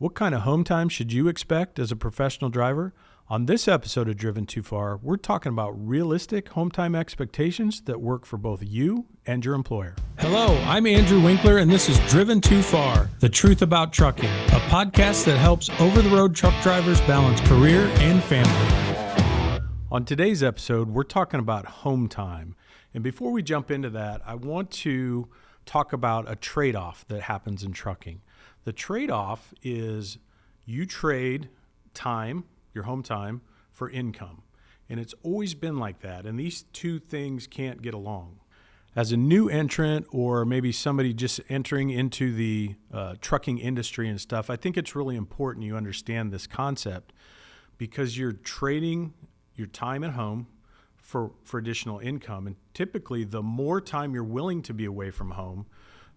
What kind of home time should you expect as a professional driver? On this episode of Driven Too Far, we're talking about realistic home time expectations that work for both you and your employer. Hello, I'm Andrew Winkler, and this is Driven Too Far, the truth about trucking, a podcast that helps over-the-road truck drivers balance career and family. On today's episode, we're talking about home time. And before we jump into that, I want to talk about a trade-off that happens in trucking. The trade-off is you trade time, your home time, for income. And it's always been like that. And these two things can't get along. As a new entrant or maybe somebody just entering into the trucking industry and stuff, I think it's really important you understand this concept because you're trading your time at home for additional income. And typically, the more time you're willing to be away from home,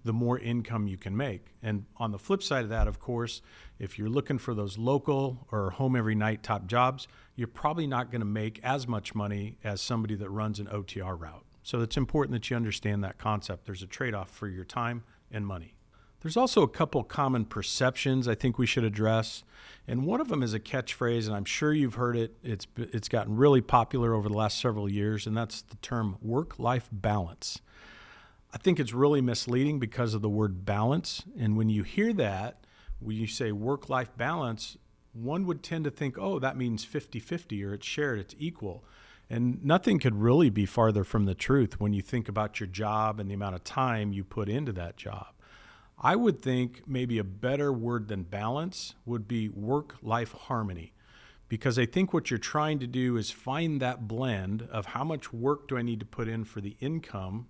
the more income you can make. And on the flip side of that, of course, if you're looking for those local or home every night top jobs, you're probably not going to make as much money as somebody that runs an OTR route. So it's important that you understand that concept. There's a trade-off for your time and money. There's also a couple common perceptions I think we should address. And one of them is a catchphrase, and I'm sure you've heard it. It's gotten really popular over the last several years, and that's the term work-life balance. I think it's really misleading because of the word balance. And when you hear that, when you say work-life balance, one would tend to think, oh, that means 50-50 or it's shared, it's equal. And nothing could really be farther from the truth when you think about your job and the amount of time you put into that job. I would think maybe a better word than balance would be work-life harmony. Because I think what you're trying to do is find that blend of how much work do I need to put in for the income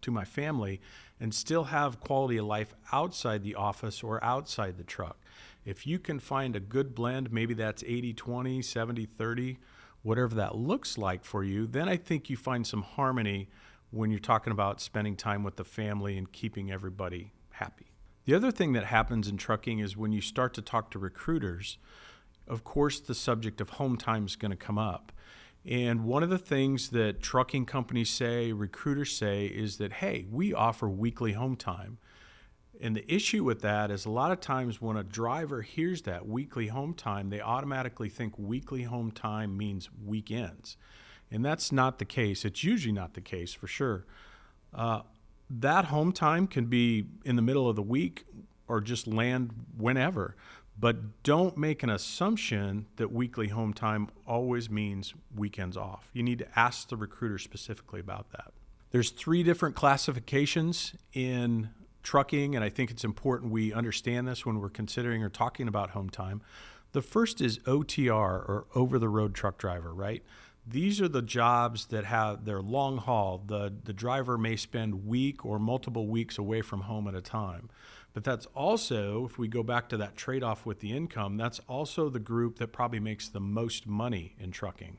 to my family and still have quality of life outside the office or outside the truck. If you can find a good blend, maybe that's 80-20, 70-30, whatever that looks like for you, then I think you find some harmony when you're talking about spending time with the family and keeping everybody happy. The other thing that happens in trucking is when you start to talk to recruiters, of course, the subject of home time is going to come up. And one of the things that trucking companies say, recruiters say, is that, hey, we offer weekly home time. And the issue with that is a lot of times when a driver hears that weekly home time, they automatically think weekly home time means weekends. And that's not the case. It's usually not the case for sure. That home time can be in the middle of the week or just land whenever. But don't make an assumption that weekly home time always means weekends off. You need to ask the recruiter specifically about that. There's 3 different classifications in trucking, and I think it's important we understand this when we're considering or talking about home time. The first is OTR, or over-the-road truck driver, right? These are the jobs that have their long haul. The driver may spend week or multiple weeks away from home at a time. But that's also, if we go back to that trade-off with the income, that's also the group that probably makes the most money in trucking.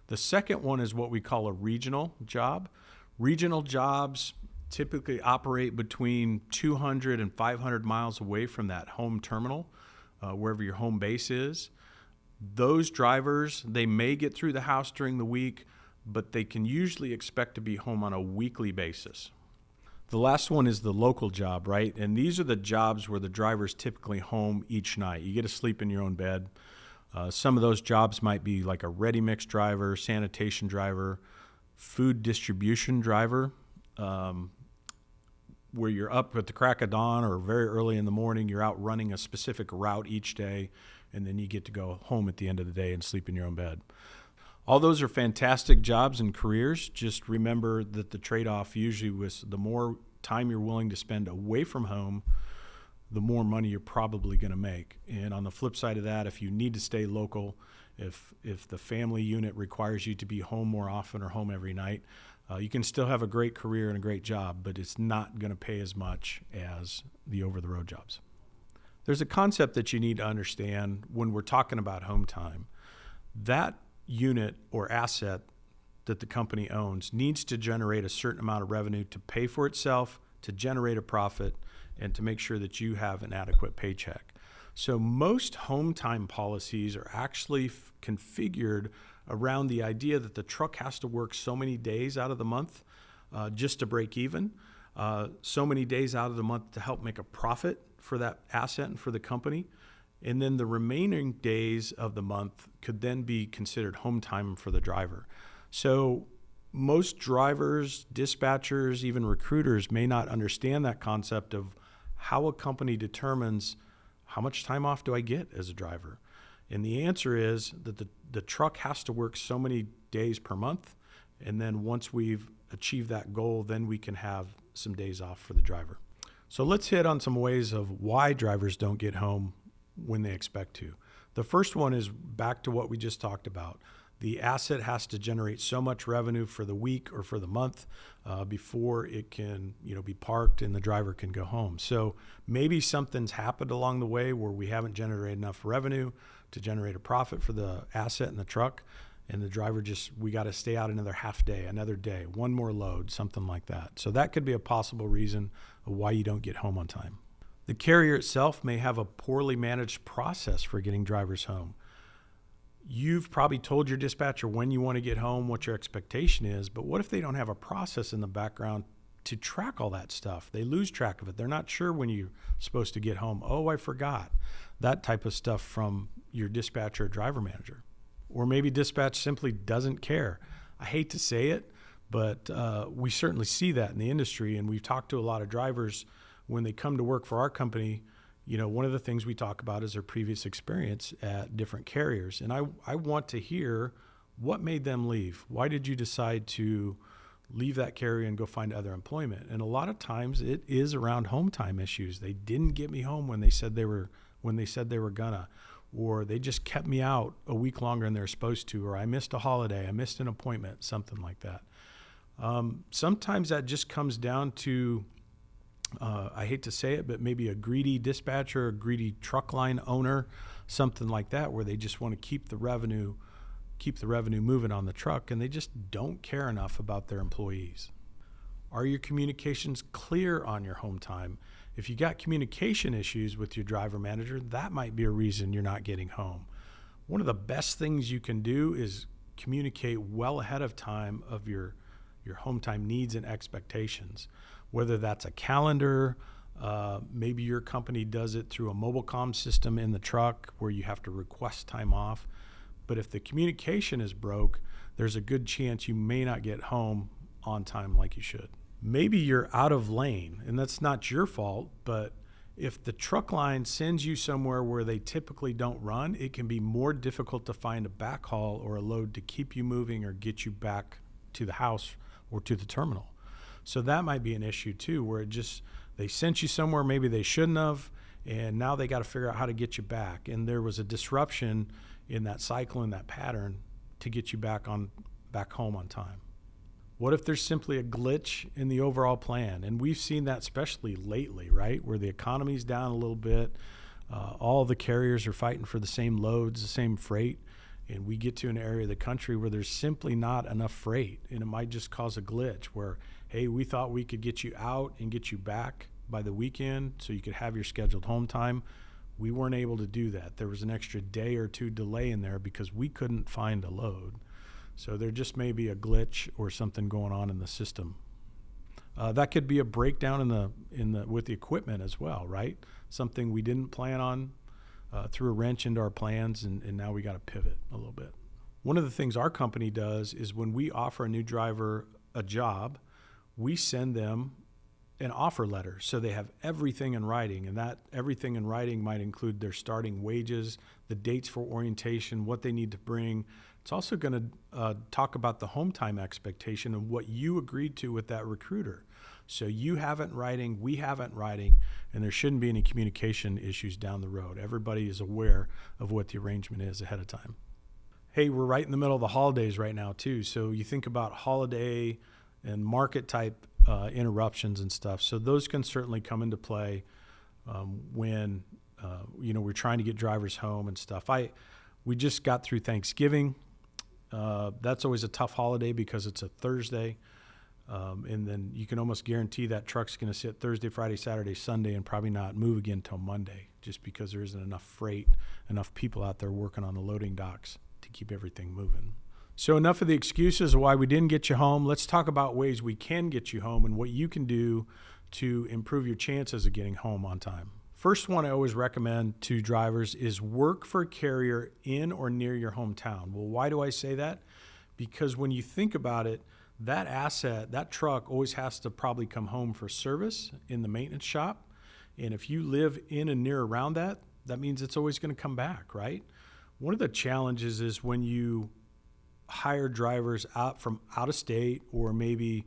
The second one is what we call a regional job. Regional jobs typically operate between 200 and 500 miles away from that home terminal, wherever your home base is. Those drivers, they may get through the house during the week, but they can usually expect to be home on a weekly basis. The last one is the local job, right? And these are the jobs where the driver's typically home each night. You get to sleep in your own bed. Some of those jobs might be like a ready mix driver, sanitation driver, food distribution driver, where you're up at the crack of dawn or very early in the morning. You're out running a specific route each day, and then you get to go home at the end of the day and sleep in your own bed. All those are fantastic jobs and careers. Just remember that the trade-off usually was the more time you're willing to spend away from home, the more money you're probably going to make. And on the flip side of that, if you need to stay local, if the family unit requires you to be home more often or home every night, you can still have a great career and a great job, but it's not going to pay as much as the over-the-road jobs. There's a concept that you need to understand when we're talking about home time. That unit or asset that the company owns needs to generate a certain amount of revenue to pay for itself, to generate a profit, and to make sure that you have an adequate paycheck. So most home time policies are actually configured around the idea that the truck has to work so many days out of the month just to break even, so many days out of the month to help make a profit for that asset and for the company. And then the remaining days of the month could then be considered home time for the driver. So most drivers, dispatchers, even recruiters may not understand that concept of how a company determines how much time off do I get as a driver. And the answer is that the truck has to work so many days per month. And then once we've achieved that goal, then we can have some days off for the driver. So let's hit on some ways of why drivers don't get home when they expect to. The first one is back to what we just talked about. The asset has to generate so much revenue for the week or for the month before it can, be parked and the driver can go home. So maybe something's happened along the way where we haven't generated enough revenue to generate a profit for the asset and the truck, and the driver we got to stay out another half day, another day, one more load, something like that. So that could be a possible reason of why you don't get home on time. The carrier itself may have a poorly managed process for getting drivers home. You've probably told your dispatcher when you want to get home, what your expectation is, but what if they don't have a process in the background to track all that stuff? They lose track of it. They're not sure when you're supposed to get home. Oh, I forgot. That type of stuff from your dispatcher or driver manager. Or maybe dispatch simply doesn't care. I hate to say it, but we certainly see that in the industry, and we've talked to a lot of drivers when they come to work for our company. One of the things we talk about is their previous experience at different carriers. And I want to hear what made them leave. Why did you decide to leave that carrier and go find other employment? And a lot of times it is around home time issues. They didn't get me home when they said they were gonna, or they just kept me out a week longer than they're supposed to, or I missed a holiday, I missed an appointment, something like that. Sometimes that just comes down to I hate to say it, but maybe a greedy dispatcher, a greedy truck line owner, something like that, where they just want to keep the revenue moving on the truck, and they just don't care enough about their employees. Are your communications clear on your home time? If you got communication issues with your driver manager, that might be a reason you're not getting home. One of the best things you can do is communicate well ahead of time of your home time needs and expectations. Whether that's a calendar, maybe your company does it through a mobile comm system in the truck where you have to request time off. But if the communication is broke, there's a good chance you may not get home on time like you should. Maybe you're out of lane, and that's not your fault, but if the truck line sends you somewhere where they typically don't run, it can be more difficult to find a backhaul or a load to keep you moving or get you back to the house or to the terminal. So that might be an issue too, where they sent you somewhere maybe they shouldn't have, and now they got to figure out how to get you back. And there was a disruption in that cycle, in that pattern, to get you back home on time. What if there's simply a glitch in the overall plan? And we've seen that especially lately, right? Where the economy's down a little bit, all the carriers are fighting for the same loads, the same freight, and we get to an area of the country where there's simply not enough freight, and it might just cause a glitch where, hey, we thought we could get you out and get you back by the weekend so you could have your scheduled home time. We weren't able to do that. There was an extra day or two delay in there because we couldn't find a load. So there just may be a glitch or something going on in the system. That could be a breakdown with the equipment as well, right? Something we didn't plan on, threw a wrench into our plans, and now we got to pivot a little bit. One of the things our company does is when we offer a new driver a job, we send them an offer letter so they have everything in writing, and that everything in writing might include their starting wages, the dates for orientation, what they need to bring. It's also going to talk about the home time expectation and what you agreed to with that recruiter. So you have it in writing, we have it in writing, and there shouldn't be any communication issues down the road. Everybody is aware of what the arrangement is ahead of time. Hey, we're right in the middle of the holidays right now too, so you think about holiday and market type interruptions and stuff. So those can certainly come into play when we're trying to get drivers home and stuff. We just got through Thanksgiving. That's always a tough holiday because it's a Thursday. And then you can almost guarantee that truck's going to sit Thursday, Friday, Saturday, Sunday, and probably not move again till Monday, just because there isn't enough freight, enough people out there working on the loading docks to keep everything moving. So enough of the excuses of why we didn't get you home. Let's talk about ways we can get you home and what you can do to improve your chances of getting home on time. First one I always recommend to drivers is work for a carrier in or near your hometown. Well, why do I say that? Because when you think about it, that asset, that truck always has to probably come home for service in the maintenance shop. And if you live in and near around that, that means it's always going to come back, right? One of the challenges is when you hire drivers out from out of state or maybe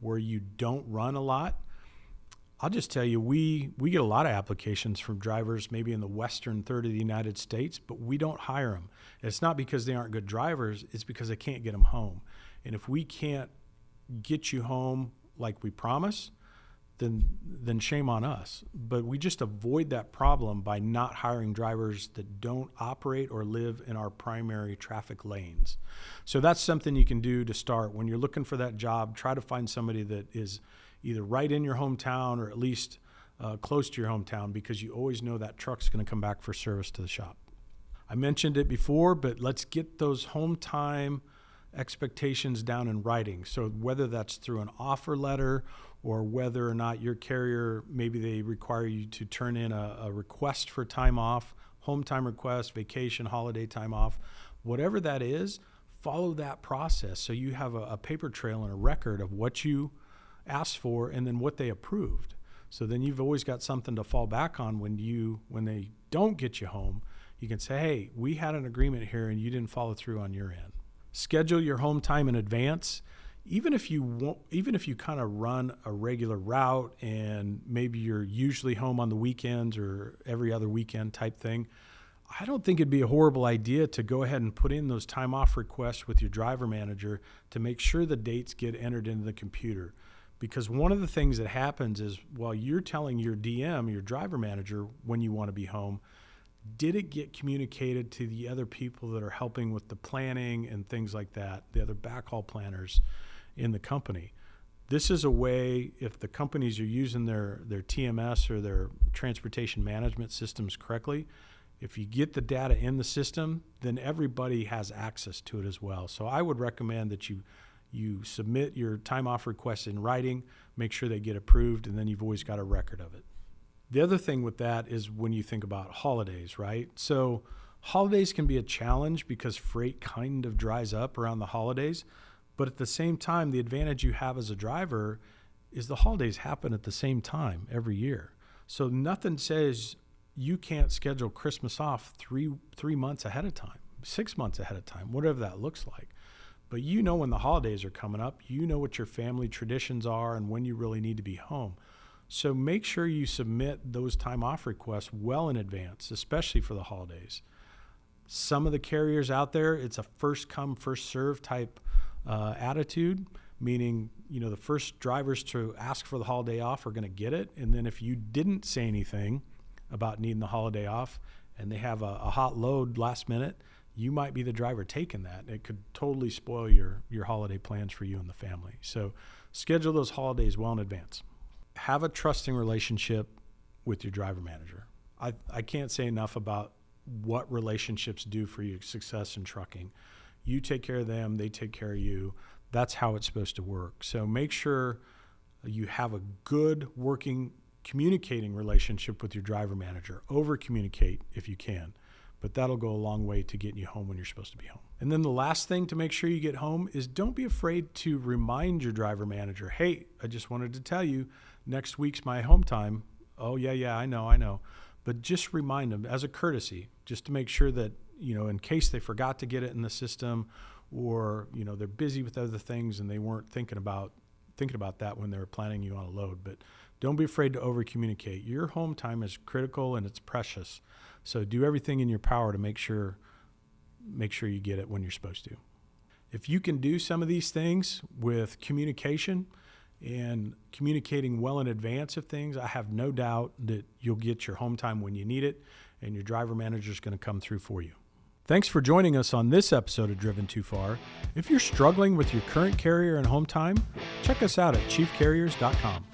where you don't run a lot. I'll just tell you, we get a lot of applications from drivers maybe in the western third of the United States, but we don't hire them. It's not because they aren't good drivers, it's because they can't get them home. And if we can't get you home like we promise, then shame on us. But we just avoid that problem by not hiring drivers that don't operate or live in our primary traffic lanes. So that's something you can do to start. When you're looking for that job, try to find somebody that is either right in your hometown or at least close to your hometown, because you always know that truck's going to come back for service to the shop. I mentioned it before, but let's get those home time expectations down in writing. So whether that's through an offer letter or whether or not your carrier, maybe they require you to turn in a request for time off, home time request, vacation, holiday time off, whatever that is, follow that process so you have a paper trail and a record of what you asked for and then what they approved. So then you've always got something to fall back on when they don't get you home. You can say, hey, we had an agreement here and you didn't follow through on your end. Schedule your home time in advance. Even if you kind of run a regular route and maybe you're usually home on the weekends or every other weekend type thing, I don't think it'd be a horrible idea to go ahead and put in those time off requests with your driver manager to make sure the dates get entered into the computer. Because one of the things that happens is while you're telling your DM, your driver manager, when you want to be home, did it get communicated to the other people that are helping with the planning and things like that, the other backhaul planners in the company? This is a way, if the companies are using their TMS or their transportation management systems correctly, if you get the data in the system, then everybody has access to it as well. So I would recommend that you submit your time off requests in writing, make sure they get approved, and then you've always got a record of it. The other thing with that is when you think about holidays, right? So holidays can be a challenge because freight kind of dries up around the holidays. But at the same time, the advantage you have as a driver is the holidays happen at the same time every year. So nothing says you can't schedule Christmas off three months ahead of time, 6 months ahead of time, whatever that looks like. But you know when the holidays are coming up, you know what your family traditions are and when you really need to be home. So make sure you submit those time off requests well in advance, especially for the holidays. Some of the carriers out there, it's a first come, first serve type attitude, meaning, the first drivers to ask for the holiday off are going to get it. And then if you didn't say anything about needing the holiday off and they have a hot load last minute, you might be the driver taking that. It could totally spoil your holiday plans for you and the family. So schedule those holidays well in advance. Have a trusting relationship with your driver manager. I can't say enough about what relationships do for your success in trucking. You take care of them, they take care of you. That's how it's supposed to work. So make sure you have a good working, communicating relationship with your driver manager. Over-communicate if you can, but that'll go a long way to getting you home when you're supposed to be home. And then the last thing to make sure you get home is don't be afraid to remind your driver manager, hey, I just wanted to tell you, next week's my home time. Oh, yeah, I know. But just remind them as a courtesy, just to make sure that, in case they forgot to get it in the system or, they're busy with other things and they weren't thinking about that when they were planning you on a load. But don't be afraid to over communicate. Your home time is critical and it's precious. So do everything in your power to make sure you get it when you're supposed to. If you can do some of these things with communication and communicating well in advance of things, I have no doubt that you'll get your home time when you need it and your driver manager is going to come through for you. Thanks for joining us on this episode of Driven Too Far. If you're struggling with your current carrier and home time, check us out at chiefcarriers.com.